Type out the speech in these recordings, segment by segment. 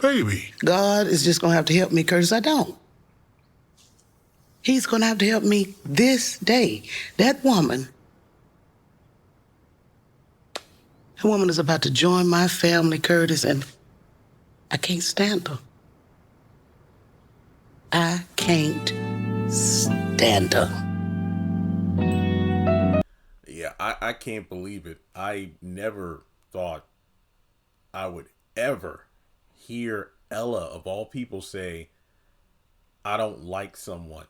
Baby. God is just going to have to help me, Curtis. I don't. He's going to have to help me this day. That woman is about to join my family, Curtis, and I can't stand her. I can't stand her. Yeah, I can't believe it. I never thought I would ever hear Ella, of all people, say, I don't like someone.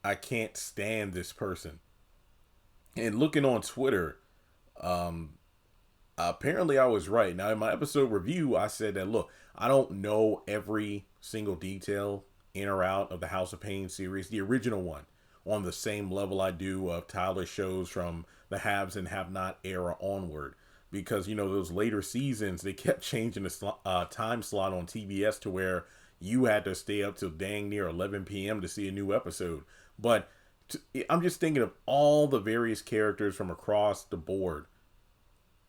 I can't stand this person. And looking on Twitter, apparently I was right. Now, in my episode review, I said that, look, I don't know every single detail in or out of the House of Payne series, the original one, on the same level I do of Tyler's shows from the Haves and Have Not era onward. Because, you know, those later seasons, they kept changing the time slot on TBS to where you had to stay up till dang near 11 p.m. to see a new episode. But I'm just thinking of all the various characters from across the board.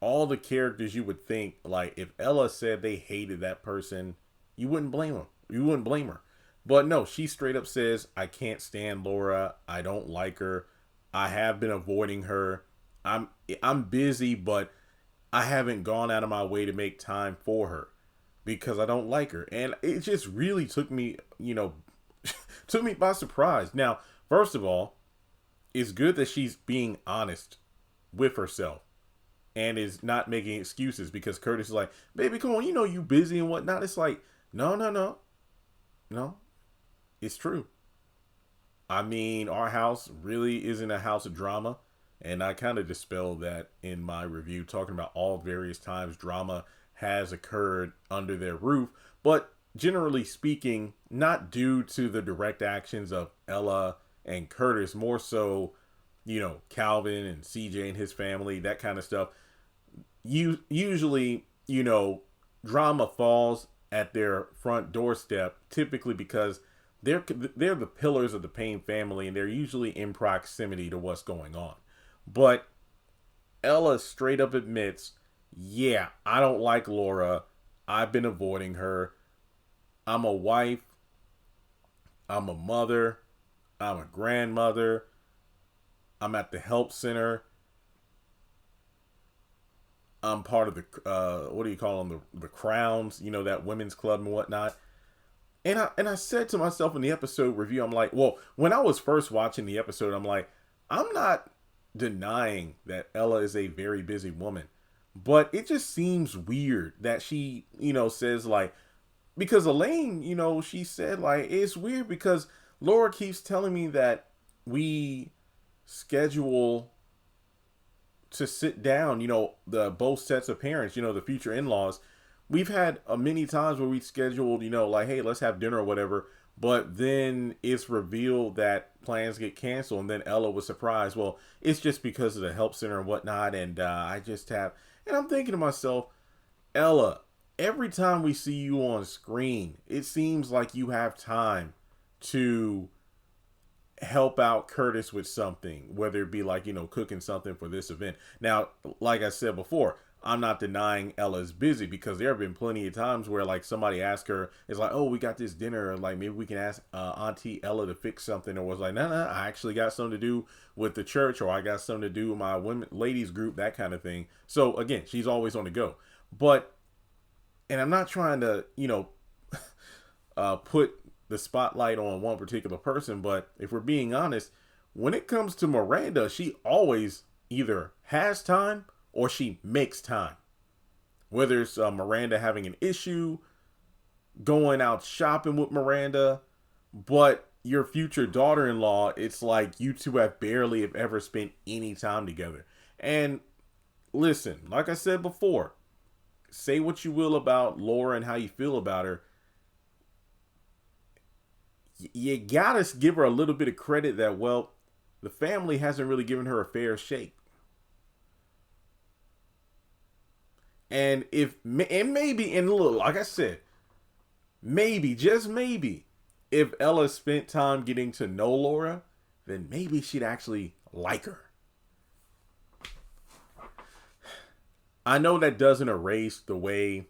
All the characters you would think, like, if Ella said they hated that person, you wouldn't blame them. You wouldn't blame her. But no, she straight up says, I can't stand Laura. I don't like her. I have been avoiding her. I'm busy, but I haven't gone out of my way to make time for her because I don't like her. And it just really took me, took me by surprise. Now, first of all, it's good that she's being honest with herself and is not making excuses, because Curtis is like, baby, come on, you busy and whatnot. It's like, no. It's true. I mean, our house really isn't a house of drama. And I kind of dispelled that in my review, talking about all various times drama has occurred under their roof. But generally speaking, not due to the direct actions of Ella and Curtis, more so, Calvin and CJ and his family, that kind of stuff. Usually, drama falls at their front doorstep, typically because they're the pillars of the Payne family, and they're usually in proximity to what's going on. But Ella straight up admits, yeah, I don't like Laura. I've been avoiding her. I'm a wife. I'm a mother. I'm a grandmother. I'm at the help center. I'm part of the, what do you call them? The Crowns, that women's club and whatnot. And I said to myself in the episode review, I'm like, well, when I was first watching the episode, I'm like, I'm not denying that Ella is a very busy woman, but it just seems weird that she, says, like, because Elaine, she said, like, it's weird because Laura keeps telling me that we schedule to sit down, the both sets of parents, the future in-laws. We've had many times where we scheduled, like, hey, let's have dinner or whatever. But then it's revealed that plans get canceled, and then Ella was surprised. Well, it's just because of the help center and whatnot, and I just have... And I'm thinking to myself, Ella, every time we see you on screen, it seems like you have time to help out Curtis with something, whether it be like, cooking something for this event. Now, like I said before, I'm not denying Ella's busy, because there have been plenty of times where, like, somebody asked her, it's like, oh, we got this dinner, like, maybe we can ask Auntie Ella to fix something, or was like, no, I actually got something to do with the church, or I got something to do with my ladies group, that kind of thing. So again, she's always on the go. But, and I'm not trying to, put the spotlight on one particular person, but if we're being honest, when it comes to Miranda, she always either has time or she makes time. Whether it's Miranda having an issue, going out shopping with Miranda, but your future daughter-in-law, it's like you two have barely have ever spent any time together. And listen, like I said before, say what you will about Laura and how you feel about her, you gotta give her a little bit of credit that, well, the family hasn't really given her a fair shake. And look, like I said, maybe, just maybe, if Ella spent time getting to know Laura, then maybe she'd actually like her. I know that doesn't erase the way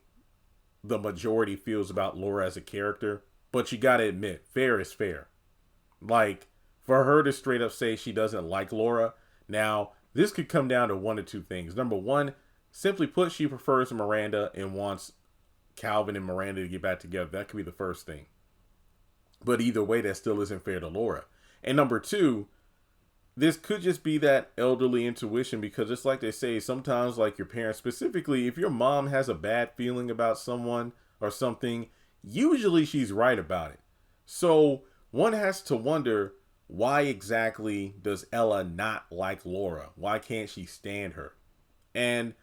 the majority feels about Laura as a character. But you gotta admit, fair is fair. Like, for her to straight up say she doesn't like Laura, now, this could come down to one or two things. Number one, simply put, she prefers Miranda and wants Calvin and Miranda to get back together. That could be the first thing. But either way, that still isn't fair to Laura. And number two, this could just be that elderly intuition, because it's like they say, sometimes like your parents, specifically if your mom has a bad feeling about someone or something, usually she's right about it. So one has to wonder, why exactly does Ella not like Laura? Why can't she stand her? And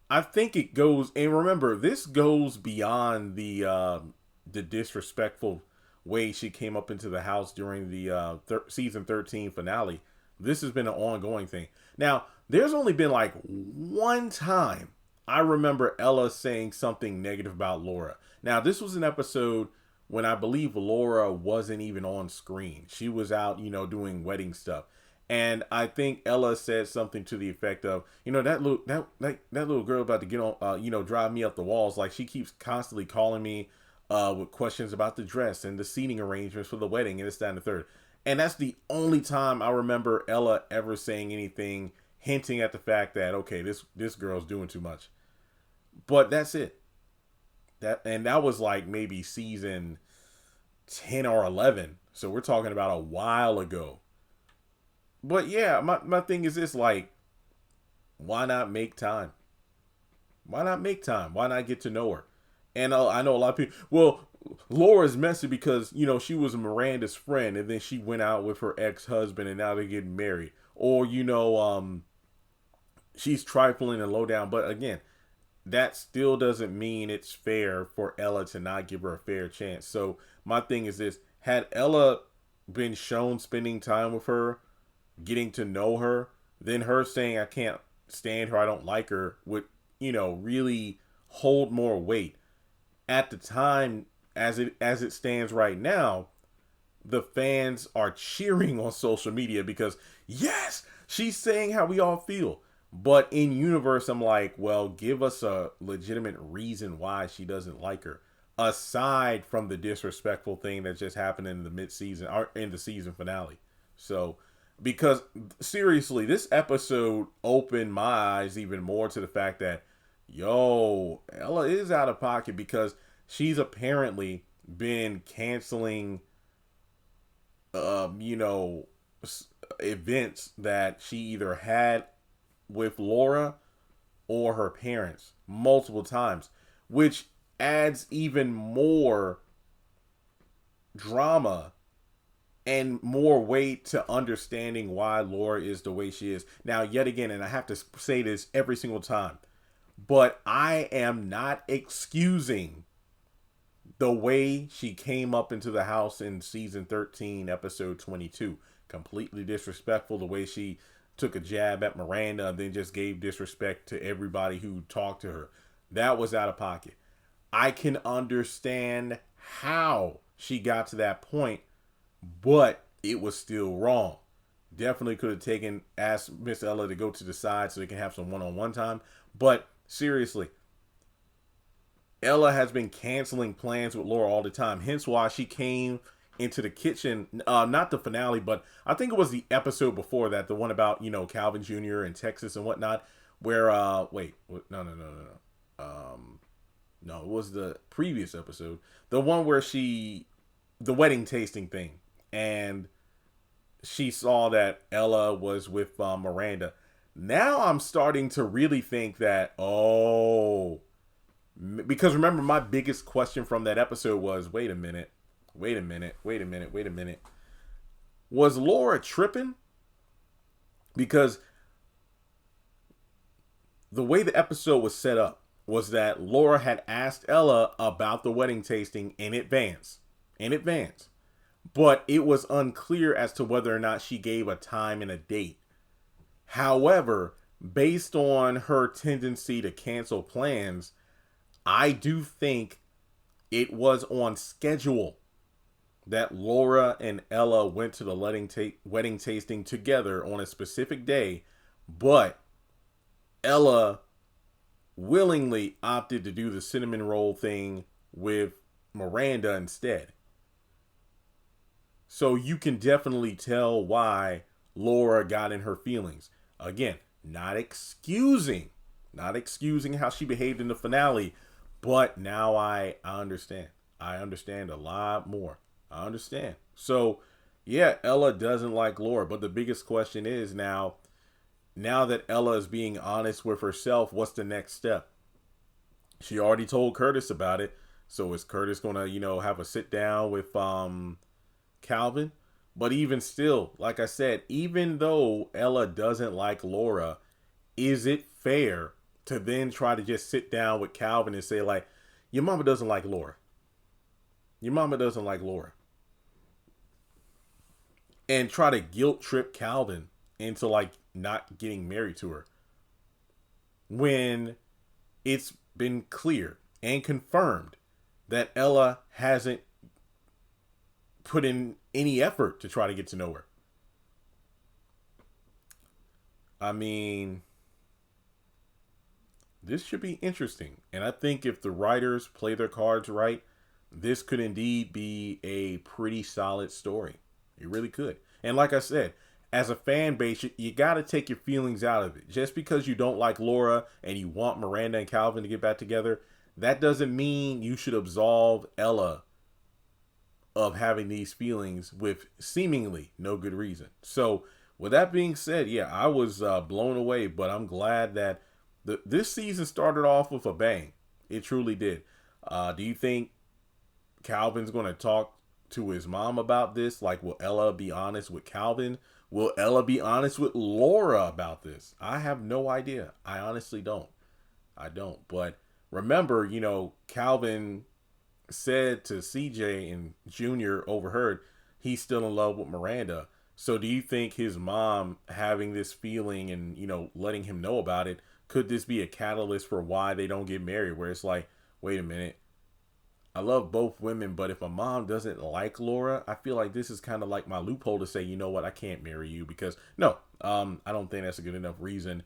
I think it goes, and remember, this goes beyond the disrespectful way she came up into the house during the season 13 finale. This has been an ongoing thing. Now, there's only been like one time I remember Ella saying something negative about Laura. Now, this was an episode when I believe Laura wasn't even on screen. She was out, doing wedding stuff. And I think Ella said something to the effect of, that little girl about to get on, drive me up the walls. Like, she keeps constantly calling me with questions about the dress and the seating arrangements for the wedding and this, that, and the third. And that's the only time I remember Ella ever saying anything hinting at the fact that, okay, this girl's doing too much. But that's it. That was like maybe season 10 or 11. So we're talking about a while ago. But yeah, my thing is this, like, why not make time? Why not make time? Why not get to know her? And I know a lot of people, well, Laura's messy because, she was Miranda's friend and then she went out with her ex-husband and now they're getting married. Or, she's trifling and low down. But again, that still doesn't mean it's fair for Ella to not give her a fair chance. So my thing is this, had Ella been shown spending time with her, getting to know her, then her saying I can't stand her, I don't like her, would, really hold more weight. At the time, as it stands right now, the fans are cheering on social media because, yes, she's saying how we all feel. But in universe, I'm like, well, give us a legitimate reason why she doesn't like her, aside from the disrespectful thing that just happened in the mid-season or in the season finale. So, because seriously, this episode opened my eyes even more to the fact that, Ella is out of pocket because she's apparently been canceling, events that she either had with Laura or her parents multiple times, which adds even more drama and more weight to understanding why Laura is the way she is. Now, yet again, and I have to say this every single time, but I am not excusing the way she came up into the house in season 13, episode 22. Completely disrespectful, the way she took a jab at Miranda and then just gave disrespect to everybody who talked to her. That was out of pocket. I can understand how she got to that point, but it was still wrong. Definitely could have asked Miss Ella to go to the side so they can have some one-on-one time. But seriously, Ella has been canceling plans with Laura all the time. Hence why she came into the kitchen, not the finale, but I think it was the episode before that, the one about, Calvin Jr. in Texas and whatnot, where, no, it was the previous episode, the one where the wedding tasting thing, and she saw that Ella was with Miranda. Now I'm starting to really think that, because remember, my biggest question from that episode was, wait a minute. Was Laura tripping? Because the way the episode was set up was that Laura had asked Ella about the wedding tasting in advance. But it was unclear as to whether or not she gave a time and a date. However, based on her tendency to cancel plans, I do think it was on schedule that Laura and Ella went to the wedding tasting together on a specific day, but Ella willingly opted to do the cinnamon roll thing with Miranda instead. So you can definitely tell why Laura got in her feelings. Again, not excusing how she behaved in the finale, but now I understand. I understand a lot more. I understand. So, yeah, Ella doesn't like Laura, but the biggest question is now that Ella is being honest with herself, what's the next step? She already told Curtis about it. So is Curtis going to, have a sit down with Calvin? But even still, like I said, even though Ella doesn't like Laura, is it fair to then try to just sit down with Calvin and say, like, your mama doesn't like Laura? Your mama doesn't like Laura. And try to guilt trip Calvin into, like, not getting married to her. When it's been clear and confirmed that Ella hasn't put in any effort to try to get to know her. I mean, this should be interesting. And I think if the writers play their cards right, this could indeed be a pretty solid story. It really could. And like I said, as a fan base, you got to take your feelings out of it. Just because you don't like Laura and you want Miranda and Calvin to get back together, that doesn't mean you should absolve Ella of having these feelings with seemingly no good reason. So with that being said, yeah, I was blown away, but I'm glad that this season started off with a bang. It truly did. Do you think Calvin's going to talk to his mom about this? Like, will Ella be honest with Calvin? Will Ella be honest with Laura about this? I have no idea. I honestly don't. I don't. But remember, Calvin said to CJ and Junior overheard he's still in love with Miranda. So do you think his mom having this feeling and, letting him know about it, could this be a catalyst for why they don't get married? Where it's like, wait a minute, I love both women, but if a mom doesn't like Laura, I feel like this is kind of like my loophole to say, you know what, I can't marry you because I don't think that's a good enough reason.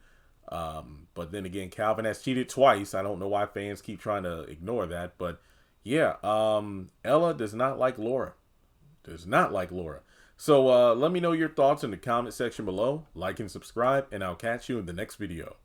But then again, Calvin has cheated twice. I don't know why fans keep trying to ignore that, but yeah, Ella does not like Laura. Does not like Laura. So let me know your thoughts in the comment section below. Like and subscribe, and I'll catch you in the next video.